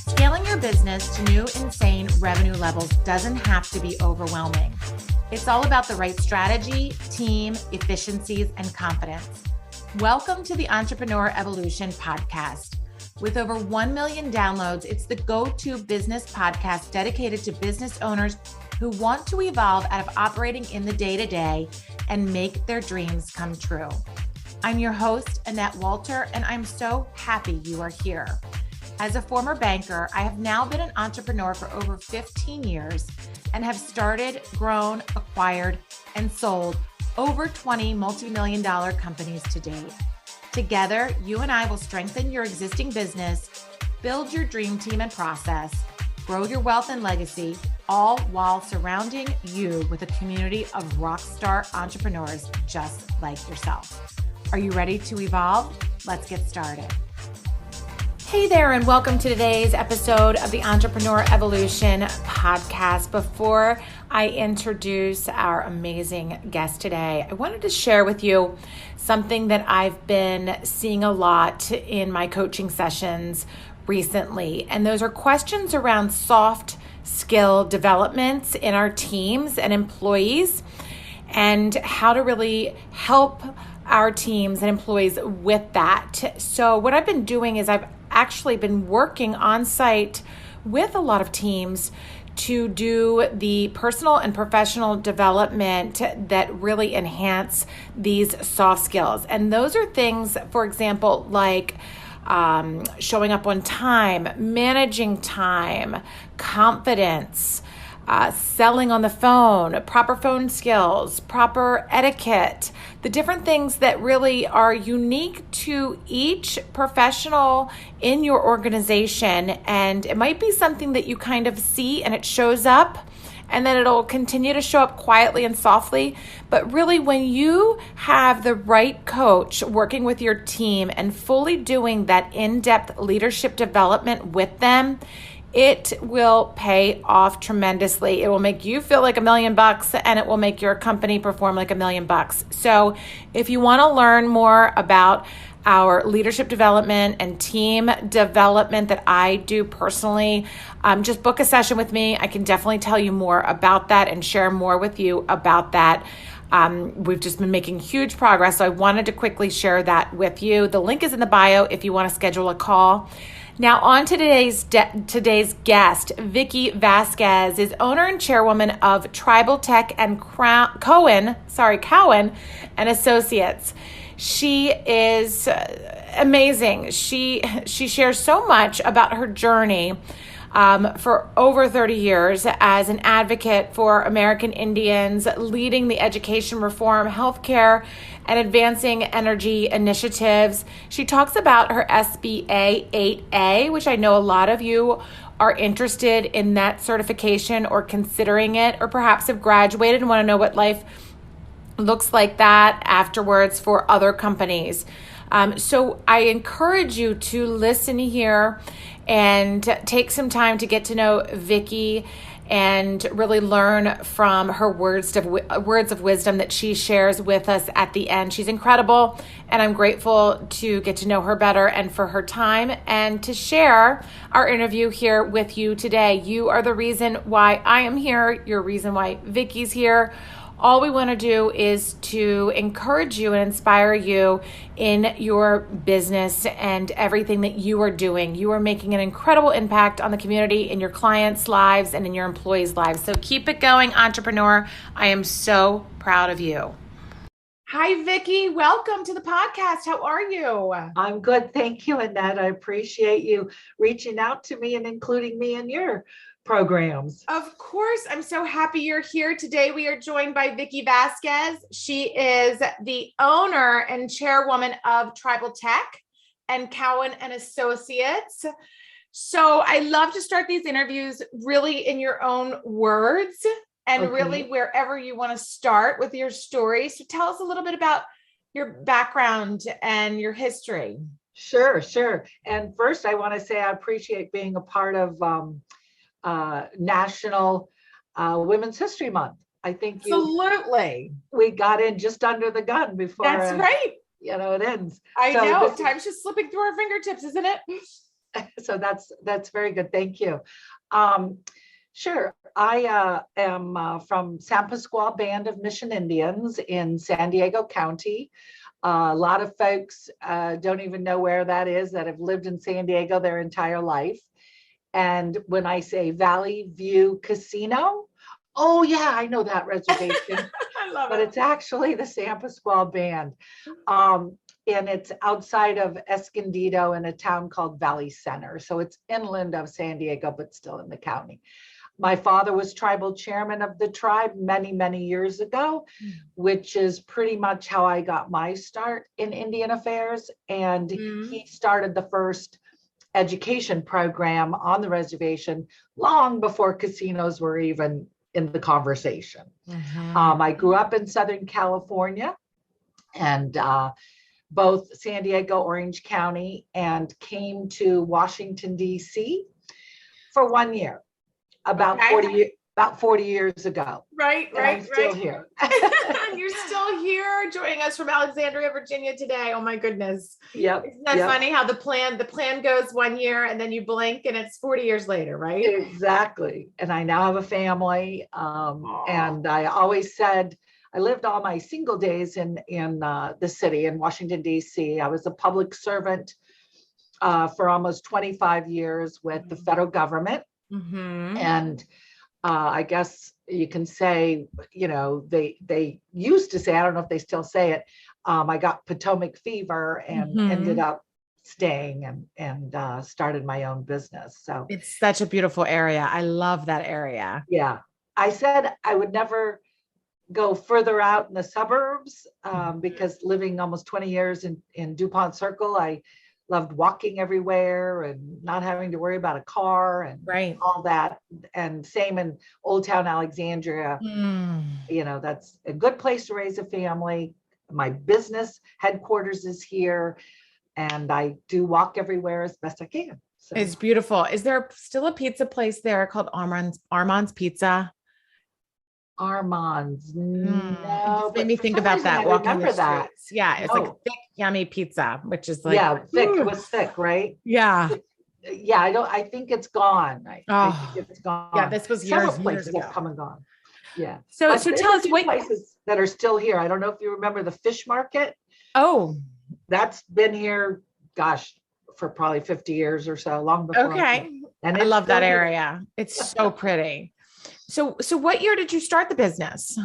Scaling your business to new insane revenue levels doesn't have to be overwhelming. It's all about the right strategy, team, efficiencies, and confidence. Welcome to the Entrepreneur Evolution podcast. With over 1 million downloads, it's the go-to business podcast dedicated to business owners who want to evolve out of operating in the day-to-day and make their dreams come true. I'm your host, Annette Walter, and I'm so happy you are here. As a former banker, I have now been an entrepreneur for over 15 years and have started, grown, acquired, and sold over 20 multi-million-dollar companies to date. Together, you and I will strengthen your existing business, build your dream team and process, grow your wealth and legacy, all while surrounding you with a community of rockstar entrepreneurs just like yourself. Are you ready to evolve? Let's get started. Hey there, and welcome to today's episode of the Entrepreneur Evolution podcast. Before I introduce our amazing guest today, I wanted to share with you something that I've been seeing a lot in my coaching sessions recently, and those are questions around soft skill developments in our teams and employees and how to really help our teams and employees with that. So what I've been doing is I've actually been working on site with a lot of teams to do the personal and professional development that really enhance these soft skills. And those are things, for example, like showing up on time, managing time, confidence, selling on the phone, proper phone skills, proper etiquette, the different things that really are unique to each professional in your organization. And it might be something that you kind of see and it shows up, and then it'll continue to show up quietly and softly. But really, when you have the right coach working with your team and fully doing that in-depth leadership development with them, it will pay off tremendously. It will make you feel like $1 million and it will make your company perform like $1 million. So if you want to learn more about our leadership development and team development that I do personally, just book a session with me. I can definitely tell you more about that and share more with you about that. We've just been making huge progress, so I wanted to quickly share that with you. The link is in the bio if you want to schedule a call. Now on to today's guest, Vicky Vasquez is owner and chairwoman of Tribal Tech and Cowan and Associates. She is amazing. She shares so much about her journey for over 30 years as an advocate for American Indians, leading the education reform, healthcare, and advancing energy initiatives. She talks about her SBA 8A, which I know a lot of you are interested in that certification or considering it, or perhaps have graduated and want to know what life looks like that afterwards for other companies. So I encourage you to listen here and take some time to get to know Vicky and really learn from her words of wisdom that she shares with us at the end. She's incredible, and I'm grateful to get to know her better and for her time and to share our interview here with you today. You are the reason why I am here. You're the reason why Vicky's here. All we want to do is to encourage you and inspire you in your business and everything that you are doing. You are making an incredible impact on the community, in your clients' lives, and in your employees' lives. So keep it going, entrepreneur. I am so proud of you. Hi, Vicky. Welcome to the podcast. How are you? I'm good. Thank you, Annette. I appreciate you reaching out to me and including me in your programs. Of course. I'm so happy you're here. Today we are joined by Vicki Vasquez. She is the owner and chairwoman of Tribal Tech and Cowan and Associates. So I love to start these interviews really in your own words and really wherever you want to start with your story. So tell us a little bit about your background and your history. Sure. And first I want to say I appreciate being a part of National Women's History Month. I think we got in just under the gun before. That's right. It ends. I know. Time's just slipping through our fingertips, isn't it? So that's very good. Thank you. Sure. I am from San Pasqual Band of Mission Indians in San Diego County. A lot of folks don't even know where that is, that have lived in San Diego their entire life. And when I say Valley View Casino, oh yeah, I know that reservation. I love But it. it's actually the San Pasqual Band. And it's outside of Escondido in a town called Valley Center. So it's inland of San Diego, but still in the county. My father was tribal chairman of the tribe many, many years ago, which is pretty much how I got my start in Indian affairs. And he started the first education program on the reservation long before casinos were even in the conversation. I grew up in Southern California and both San Diego, Orange County, and came to Washington, D.C. for 1 year, about 40 years ago. Right. I'm still here. You're still here joining us from Alexandria, Virginia today. Oh my goodness. Yep. Isn't that funny how the plan goes 1 year and then you blink and it's 40 years later, right? Exactly. And I now have a family. And I always said, I lived all my single days in the city in Washington, D.C. I was a public servant for almost 25 years with the federal government. And I guess you can say, they used to say, I don't know if they still say it, I got Potomac fever and ended up staying and started my own business. So it's such a beautiful area. I love that area. Yeah. I said I would never go further out in the suburbs because living almost 20 years in DuPont Circle, I loved walking everywhere and not having to worry about a car and all that. And same in Old Town Alexandria. That's a good place to raise a family. My business headquarters is here and I do walk everywhere as best I can. So. It's beautiful. Is there still a pizza place there called Armand's Pizza? Armand's. No, it just made me think some about reason that. I Walking remember the that. streets. Yeah, it's like thick, yummy pizza, which is like thick. It was thick, right? Yeah. Yeah, I think it's gone. I think it's gone. Yeah, this was several years places ago. have come and gone. Yeah. So tell us what places that are still here. I don't know if you remember the fish market. Oh, that's been here, gosh, for probably 50 years or so, long before. Okay. And I love that area. It's so pretty. So what year did you start the business?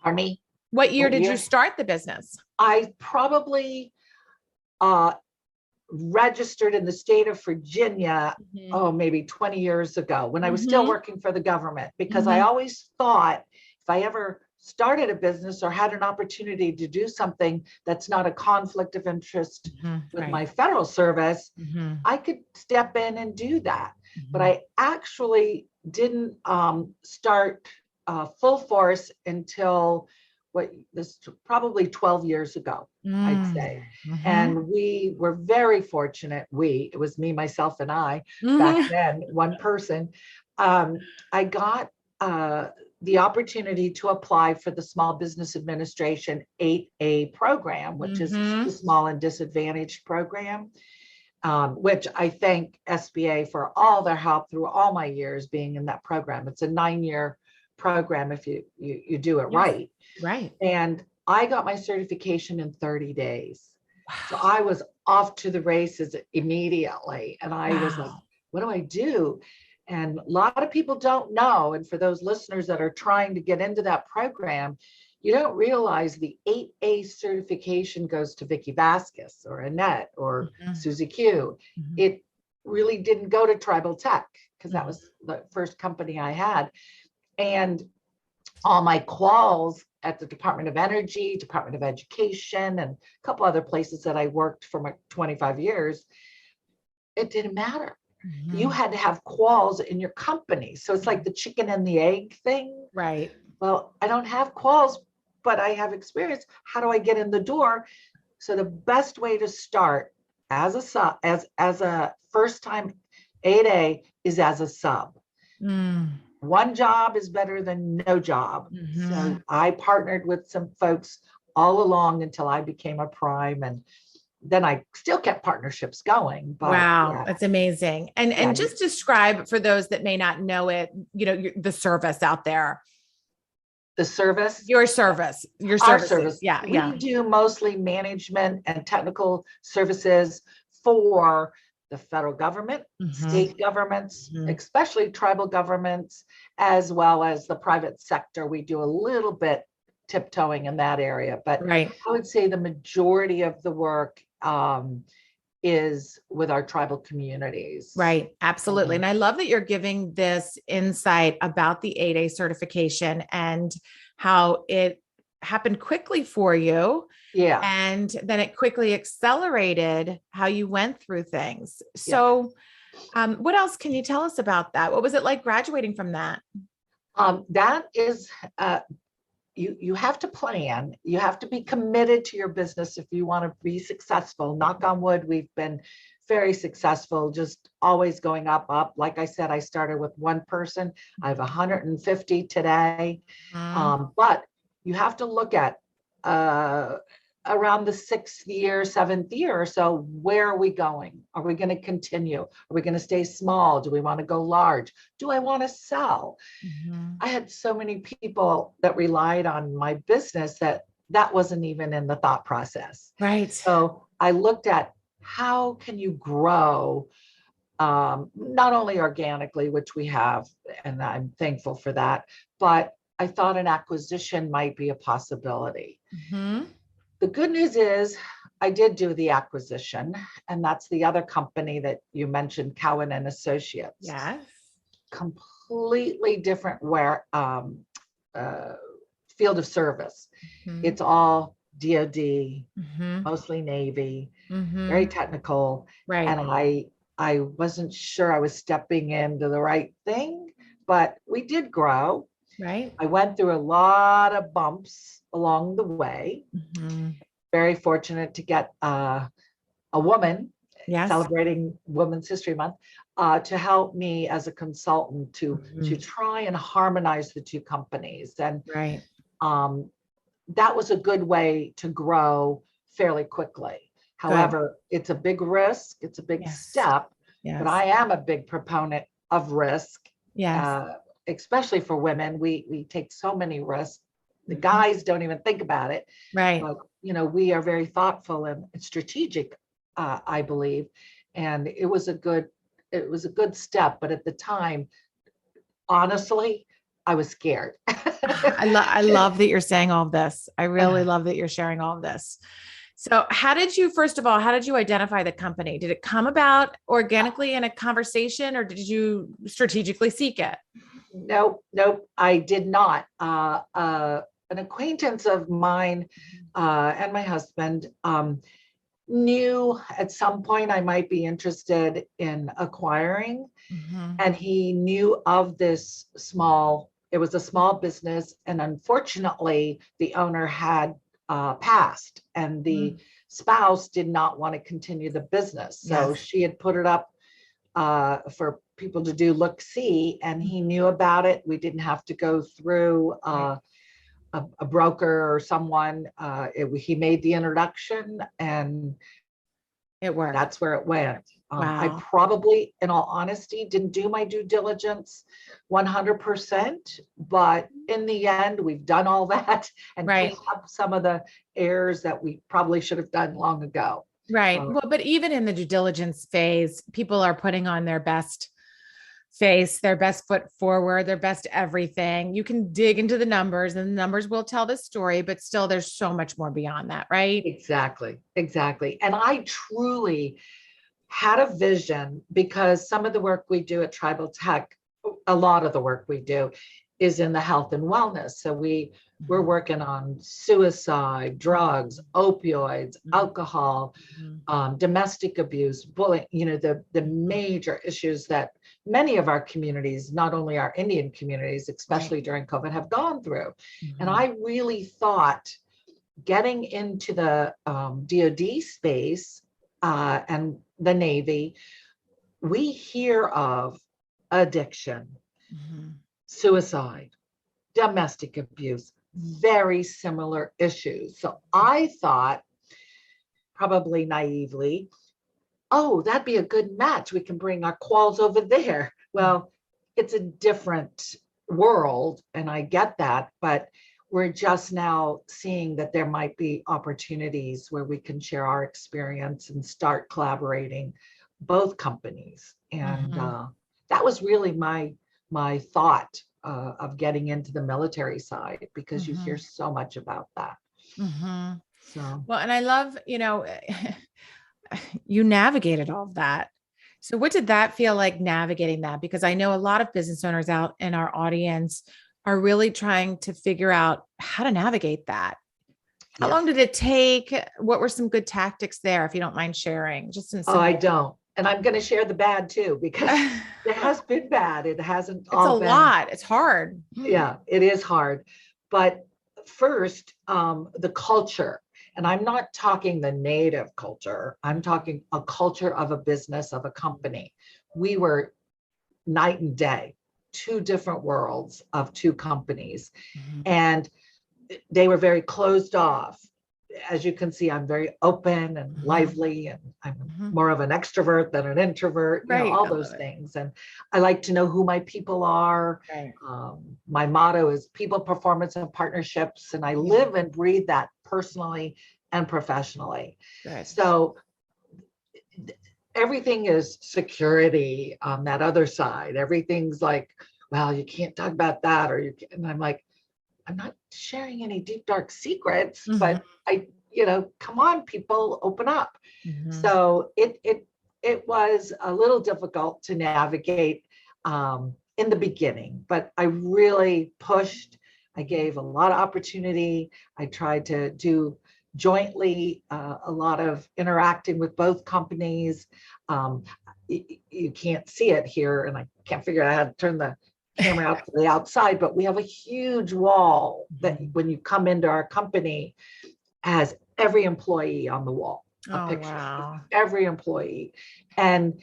Pardon me? What year did you start the business? I probably registered in the state of Virginia, maybe 20 years ago when I was still working for the government, because I always thought if I ever started a business or had an opportunity to do something that's not a conflict of interest with my federal service, I could step in and do that. But I actually didn't start full force until probably 12 years ago, I'd say. And we were very fortunate. It was me, myself, and I back then, one person. I got the opportunity to apply for the Small Business Administration 8A program, which is the Small and Disadvantaged program, which I thank SBA for all their help through all my years being in that program. It's a 9-year program if you do it right. Right. And I got my certification in 30 days. Wow. So I was off to the races immediately. And I was like, what do I do? And a lot of people don't know. And for those listeners that are trying to get into that program, you don't realize the 8A certification goes to Vicki Vasques or Annette or Susie Q. It really didn't go to Tribal Tech because that was the first company I had. And all my quals at the Department of Energy, Department of Education, and a couple other places that I worked for my 25 years, it didn't matter. You had to have quals in your company. So it's like the chicken and the egg thing. Right. Well, I don't have quals, but I have experience. How do I get in the door? So the best way to start as a first time 8A is as a sub. One job is better than no job. So I partnered with some folks all along until I became a prime. And then I still kept partnerships going. But Wow, yeah, that's amazing. And just describe for those that may not know it, the service out there. the service. Your service, your Our services. service. Yeah, We yeah. do mostly management and technical services for the federal government, state governments, especially tribal governments, as well as the private sector. We do a little bit tiptoeing in that area, but Right. I would say the majority of the work is with our tribal communities. Right. Absolutely. And I love that you're giving this insight about the 8A certification and how it happened quickly for you. Yeah. And then it quickly accelerated how you went through things. So what else can you tell us about that? What was it like graduating from that? That is, you have to plan. You have to be committed to your business if you want to be successful. Knock on wood, we've been very successful, just always going up. Like I said, I started with one person. I have 150 today. But you have to look at around the 6th year, 7th year. So where are we going? Are we going to continue? Are we going to stay small? Do we want to go large? Do I want to sell? I had so many people that relied on my business that wasn't even in the thought process. Right. So I looked at how can you grow, not only organically, which we have, and I'm thankful for that, but I thought an acquisition might be a possibility. The good news is I did do the acquisition, and that's the other company that you mentioned, Cowan and Associates. Yes. Completely different field of service. It's all DoD, mostly Navy, very technical. Right. And I wasn't sure I was stepping into the right thing, but we did grow. Right. I went through a lot of bumps along the way. Very fortunate to get a woman celebrating Women's History Month to help me as a consultant to try and harmonize the two companies. And that was a good way to grow fairly quickly. However, it's a big risk. It's a big step, but I am a big proponent of risk. Especially for women, we take so many risks. The guys don't even think about it. Right. But, we are very thoughtful and strategic, I believe. And it was a good step. But at the time, honestly, I was scared. I love that you're saying all of this. I really love that you're sharing all of this. So first of all, how did you identify the company? Did it come about organically in a conversation, or did you strategically seek it? Nope, I did not. An acquaintance of mine and my husband knew at some point I might be interested in acquiring, and he knew of this it was a small business, and unfortunately the owner had passed, and the spouse did not want to continue the business. So she had put it up for people to do look-see, and he knew about it. We didn't have to go through a broker or someone. He made the introduction, and it worked. That's where it went. I probably, in all honesty, didn't do my due diligence 100%, but in the end, we've done all that and cleaned up some of the errors that we probably should have done long ago. Right. Well, but even in the due diligence phase, people are putting on their best face, their best foot forward, their best everything. You can dig into the numbers, and the numbers will tell the story, but still there's so much more beyond that, right? Exactly. And I truly had a vision, because some of the work we do at Tribal Tech, a lot of the work we do is in the health and wellness. So we're working on suicide, drugs, opioids, alcohol, domestic abuse, bullying, the major issues that many of our communities, not only our Indian communities, especially during COVID, have gone through. And I really thought getting into the DoD space and the Navy, we hear of addiction, suicide, domestic abuse, very similar issues. So I thought probably naively, oh, that'd be a good match. We can bring our quals over there. Well, it's a different world, and I get that, but we're just now seeing that there might be opportunities where we can share our experience and start collaborating, both companies. And that was really my thought of getting into the military side, because you hear so much about that. So well, and I love, you navigated all of that. So what did that feel like, navigating that? Because I know a lot of business owners out in our audience are really trying to figure out how to navigate that. How long did it take? What were some good tactics there, if you don't mind sharing? Just in I don't. And I'm going to share the bad too, because it has been bad. It hasn't all been. It's a lot. It's hard. Yeah, it is hard. But first, the culture. And I'm not talking the native culture. I'm talking a culture of a business, of a company. We were night and day, two different worlds of two companies. And they were very closed off. As you can see, I'm very open and lively, and I'm more of an extrovert than an introvert, all those things. And I like to know who my people are. My motto is people, performance, and partnerships. And I live and breathe that personally and professionally. So everything is security on that other side. Everything's like, well, you can't talk about that, or and I'm like, I'm not sharing any deep, dark secrets, but come on, people, open up. So it was a little difficult to navigate in the beginning, but I really pushed. I gave a lot of opportunity. I tried to do jointly a lot of interacting with both companies. You can't see it here, and I can't figure out how to turn the camera out to the outside, but we have a huge wall that when you come into our company has every employee on the wall, a picture of every employee. And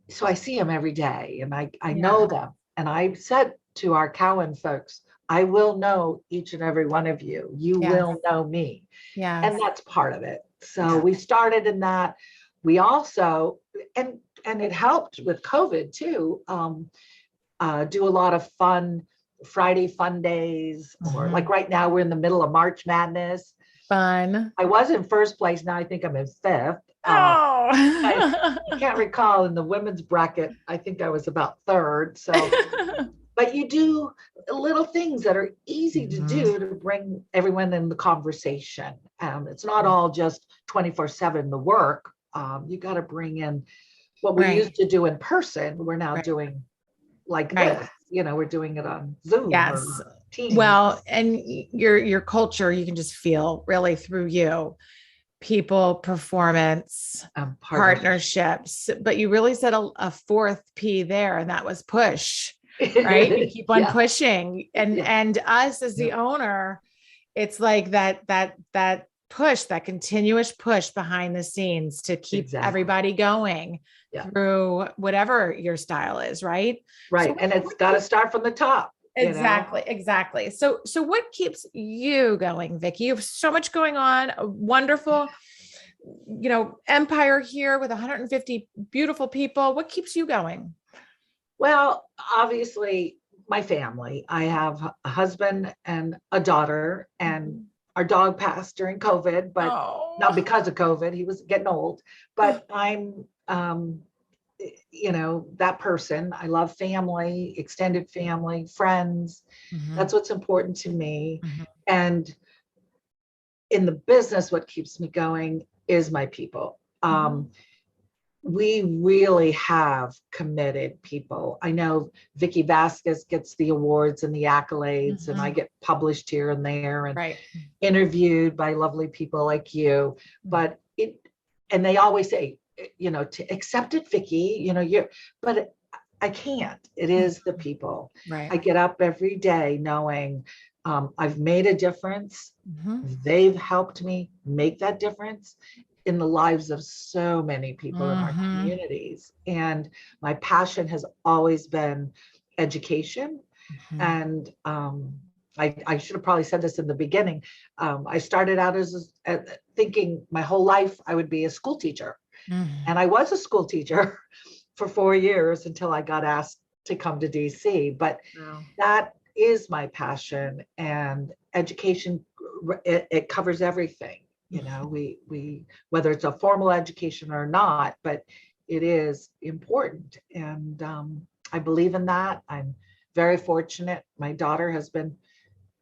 so I see them every day, and I know them. And I said to our Cowan folks, I will know each and every one of you. You will know me. And that's part of it. So we started in that. We also, and it helped with COVID too, do a lot of fun Friday fun days, or like right now we're in the middle of March Madness. Fun. I was in first place. Now I think I'm in fifth. I can't recall in the women's bracket. I think I was about third. So, but you do little things that are easy to do to bring everyone in the conversation. It's not all just 24/7 the work. You got to bring in what we used to do in person. We're now doing like this, we're doing it on Zoom or Teams. Well, and your culture, you can just feel really through you, people, performance, partnerships, but you really said a fourth P there, and that was push, right? You keep on pushing, and us as the owner, it's like that push, that continuous push behind the scenes to keep everybody going through whatever your style is, right? So, and it's got to start from the top. Exactly. So what keeps you going, Vicki? You have so much going on, a wonderful, empire here with 150 beautiful people. What keeps you going? Well, obviously my family. I have a husband and a daughter, and our dog passed during COVID, but not because of COVID. He was getting old, but I'm, that person. I love family, extended family, friends. That's what's important to me. And in the business, what keeps me going is my people. We really have committed people. I know Vicki Vasques gets the awards and the accolades, and I get published here and there and interviewed by lovely people like you. But and they always say, to accept it, Vicki, but I can't. It is the people. I get up every day knowing I've made a difference. They've helped me make that difference in the lives of so many people in our communities. And my passion has always been education and I should have probably said this in the beginning. I started out as thinking my whole life I would be a school teacher. And I was a school teacher for 4 years until I got asked to come to DC. But that is my passion, and education, it covers everything. You know, we whether it's a formal education or not, but it is important. And I believe in that. I'm very fortunate. My daughter has been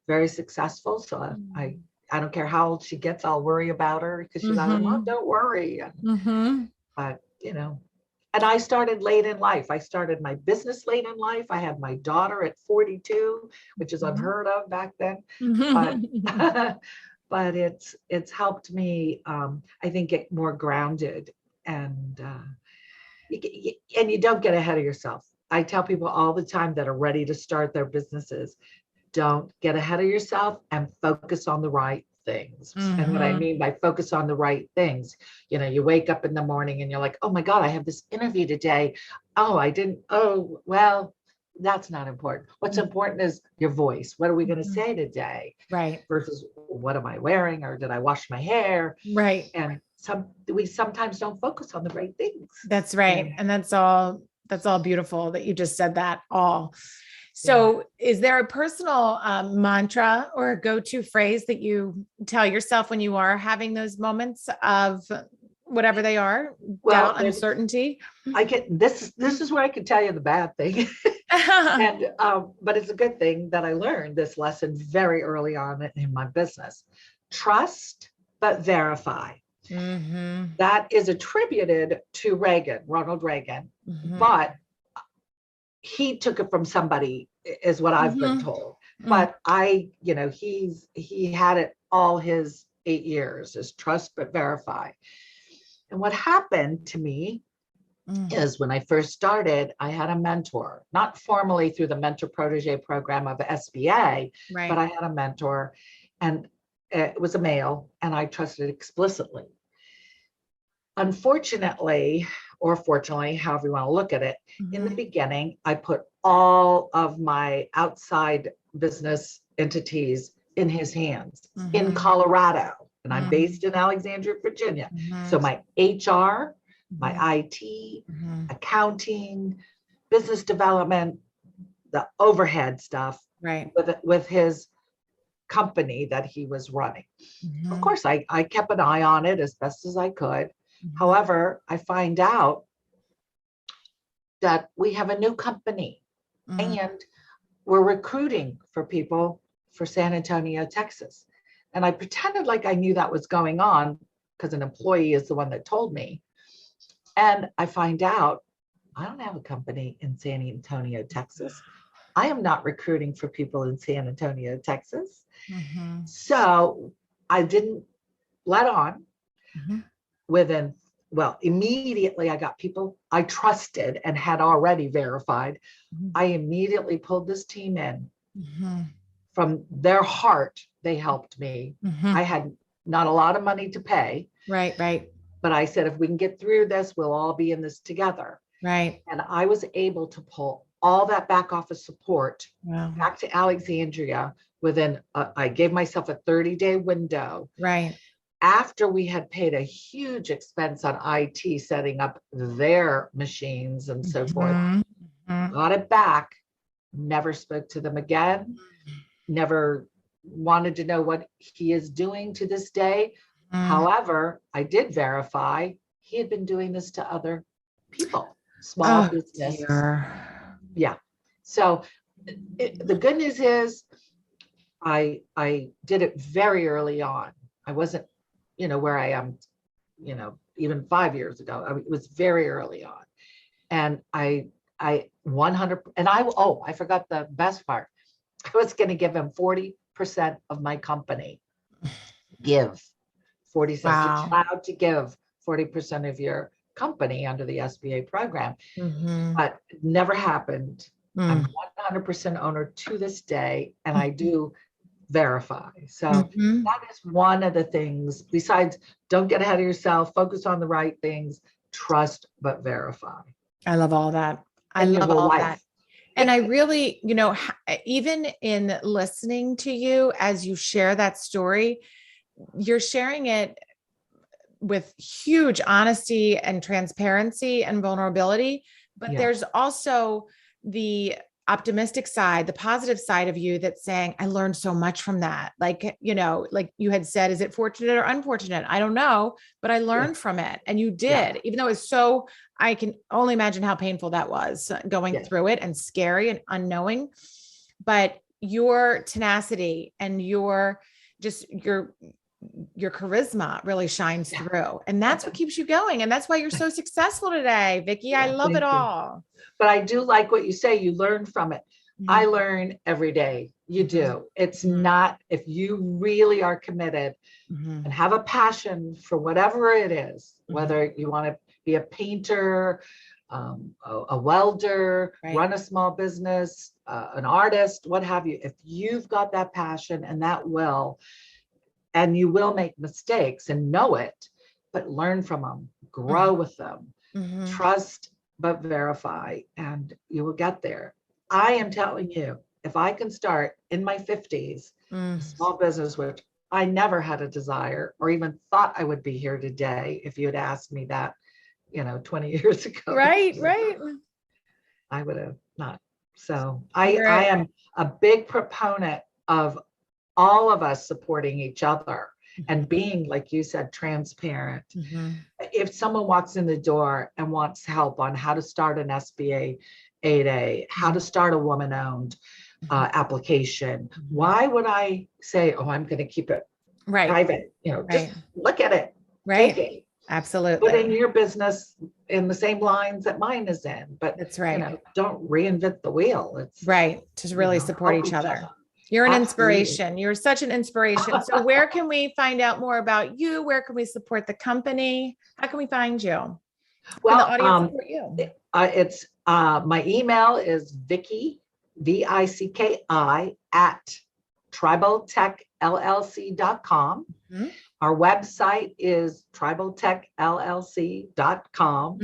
very successful. So I don't care how old she gets, I'll worry about her because she's like, Mom, don't worry. But, you know, and I started late in life. I started my business late in life. I had my daughter at 42, which is unheard of back then. But, but it's helped me, I think, get more grounded, and you don't get ahead of yourself. I tell people all the time that are ready to start their businesses, don't get ahead of yourself and focus on the right things. And what I mean by focus on the right things, you know, you wake up in the morning and you're like, oh my God, I have this interview today. Oh, well, that's not important. What's important is your voice. What are we going to say today? Right. Versus what am I wearing, or did I wash my hair? Right. And we sometimes don't focus on the right things. That's right. And that's all beautiful that you just said that all. So is there a personal mantra or a go-to phrase that you tell yourself when you are having those moments of whatever they are, doubt, uncertainty? I get this is where I can tell you the bad thing. And but it's a good thing that I learned this lesson very early on in my business. Trust, but verify. That is attributed to Ronald Reagan, but he took it from somebody, is what I've been told. But he had it all his 8 years, is trust but verify. And what happened to me is when I first started, I had a mentor, not formally through the mentor protege program of SBA, but I had a mentor, and it was a male, and I trusted explicitly. Unfortunately, or fortunately, however you want to look at it, in the beginning, I put all of my outside business entities in his hands in Colorado, and I'm based in Alexandria, Virginia. So my HR, my IT, accounting, business development, the overhead stuff, with his company that he was running. Of course, I kept an eye on it as best as I could. However, I find out that we have a new company and we're recruiting for people for San Antonio, Texas. And I pretended like I knew that was going on because an employee is the one that told me. And I find out I don't have a company in San Antonio, Texas. I am not recruiting for people in San Antonio, Texas. So I didn't let on. Immediately I got people I trusted and had already verified. I immediately pulled this team in. From their heart, they helped me. I had not a lot of money to pay. Right. But I said, if we can get through this, we'll all be in this together. Right. And I was able to pull all that back office support back to Alexandria within, I gave myself a 30-day window. Right. After we had paid a huge expense on IT, setting up their machines and so forth, got it back, never spoke to them again, never wanted to know what he is doing to this day. However, I did verify he had been doing this to other people, small business. Yeah. So the good news is I did it very early on. I wasn't, where I am, even 5 years ago. It was very early on. And I 100, and I forgot the best part. I was going to give him 40% of my company. Give 40 cents. Wow. You're allowed to give 40% of your company under the SBA program, but it never happened. I'm 100% owner to this day, and I do verify. So that is one of the things. Besides, don't get ahead of yourself, focus on the right things, trust but verify. I love all that. I love all that. And I really, even in listening to you as you share that story, you're sharing it with huge honesty and transparency and vulnerability. But there's also the optimistic side, the positive side of you that's saying, I learned so much from that. Like you had said, is it fortunate or unfortunate? I don't know, but I learned from it. And you did, even though it's so, I can only imagine how painful that was going through it and scary and unknowing, but your tenacity and your charisma really shines through. And that's what keeps you going. And that's why you're so successful today, Vicki. I love it all. But I do like what you say, you learn from it. Mm-hmm. I learn every day. You do. It's not, if you really are committed and have a passion for whatever it is, whether you want to be a painter, a welder, run a small business, an artist, what have you, if you've got that passion and that will, and you will make mistakes and know it, but learn from them, grow with them, trust, but verify, and you will get there. I am telling you, if I can start in my 50s, a small business, which I never had a desire or even thought I would be here today, if you had asked me that, 20 years ago. Right. I would have not. So I am a big proponent of all of us supporting each other and being, like you said, transparent. If someone walks in the door and wants help on how to start an SBA 8A, how to start a woman-owned application, why would I say, oh, I'm going to keep it private? Just look at it. Right. Take it. Absolutely. Put in your business in the same lines that mine is in. But that's right. Don't reinvent the wheel. It's right. To really support each other. You're an inspiration. You're such an inspiration. So where can we find out more about you? Where can we support the company? How can we find you? Well, the audience support you? It's my email is Vicki, Vicki at tribaltechllc.com. Our website is tribaltechllc.com.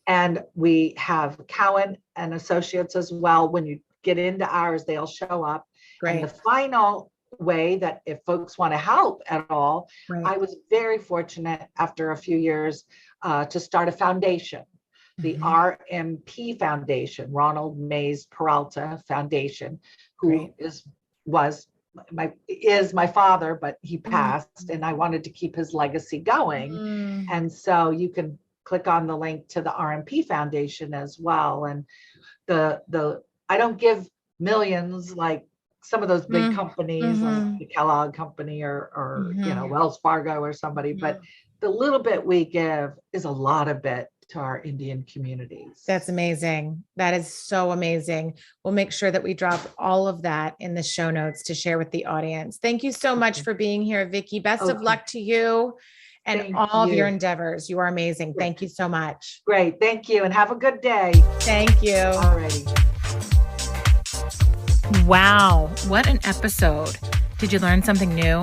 And we have Cowan and Associates as well. When you get into ours, they'll show up. And the final way that if folks want to help at all, I was very fortunate after a few years to start a foundation, the RMP Foundation, Ronald Mays Peralta Foundation, who is my father, but he passed, and I wanted to keep his legacy going. And so you can click on the link to the RMP Foundation as well. And the I don't give millions like some of those big companies like the Kellogg Company or Wells Fargo or somebody, but the little bit we give is a lot of it to our Indian communities. That's amazing. That is so amazing. We'll make sure that we drop all of that in the show notes to share with the audience. Thank you so much for being here, Vicki. Best of luck to you and all of your endeavors. You are amazing. Thank you so much. Great. Thank you. And have a good day. Thank you. Alrighty. Wow. What an episode. Did you learn something new?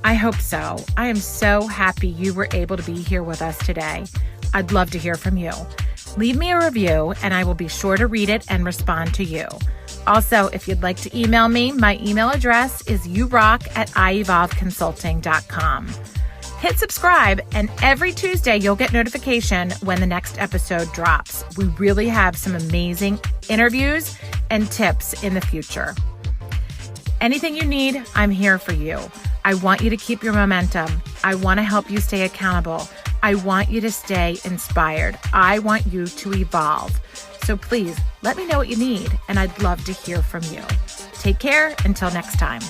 I hope so. I am so happy you were able to be here with us today. I'd love to hear from you. Leave me a review and I will be sure to read it and respond to you. Also, if you'd like to email me, my email address is yourock@ievolveconsulting.com. Hit subscribe, and every Tuesday you'll get notification when the next episode drops. We really have some amazing interviews and tips in the future. Anything you need, I'm here for you. I want you to keep your momentum. I want to help you stay accountable. I want you to stay inspired. I want you to evolve. So please let me know what you need, and I'd love to hear from you. Take care until next time.